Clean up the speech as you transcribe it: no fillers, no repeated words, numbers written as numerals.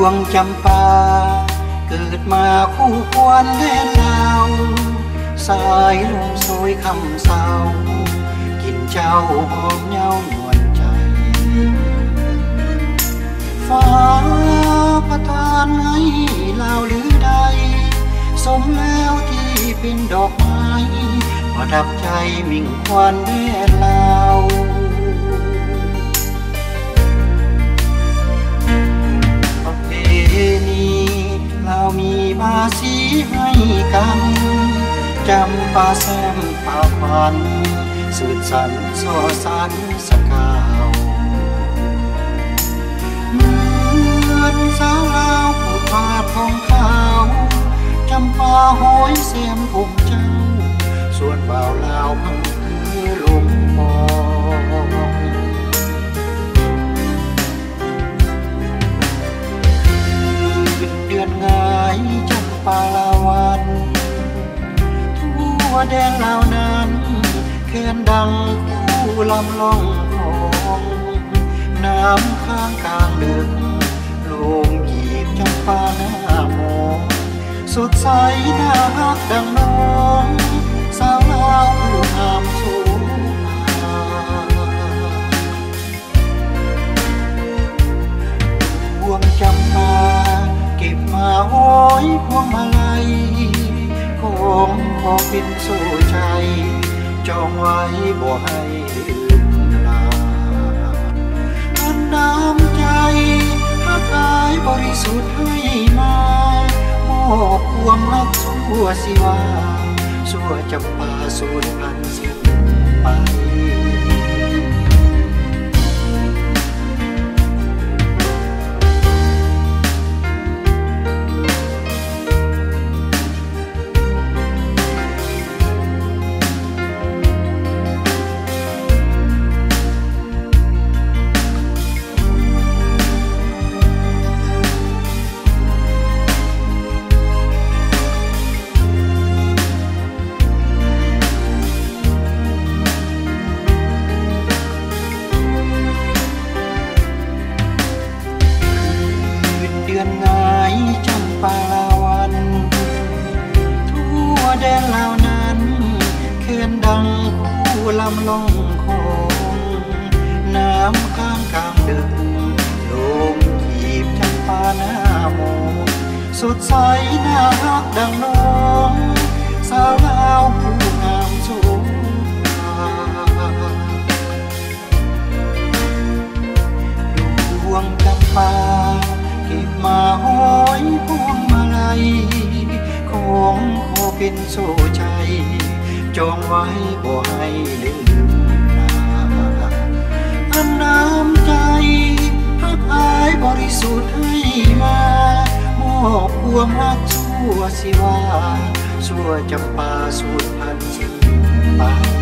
วงจำปาเกิดมาคู่ควรแดนลาวสายลมโซยคำเศร้ากินเจ้าหอมเย้านวลใจฟ้าประทานให้ลาวหรือใดสมแล้วที่เป็นดอกไม้ประดับใจมิ่งควันแดนลาวประเพณีลาวมีภาษีให้กันจำปาแซมป่าพันสืบสันสอสันสกาวเหมือนสาวลาวผู้ทาทองขาวจำปาห้อยแซมผมเจ้าส่วนบ่าวลาวพังคือลมมองคืนเดือนง่ายจำปาลาวันทั่วแดนลาวนั้นแค้นดังคู่ลำล่องของน้ำข้างกลางดึกลมหยีบจำปาหน้ามองสดใสน่ารักดังน้องสาวลาวผู้งามสูงพวงจำปาเก็บมาห้อยพวงมาลัยของขอเป็นโซ่ใจจองไว้บ่ให้ลืมลาอันน้ำใจฮักอายบริสุทธิ์ให้มามอบความรักชั่วสิว่าชั่วจำปาสูญพันธุ์สิ้นไปง่ายจำปาลาวันทั่วแดนลาวนั้นเขื่อนดังคู่ลำล่องของน้ำข้างกลางดึกลมหยีบจำปาหน้ามองสดใสน่ารักดังน้องสาวลาวผู้งามสูงดวงจำปาเก็บมาห้อยพวงมาลัยของขอเป็นโซ่ใจจองไว้บ่ให้ลืมลาอันน้ำใจฮักอายบริสุทธิ์ให้มามอบความรักชั่วสิว่าชั่วจำปาสูญพันธุ์สิ้นไป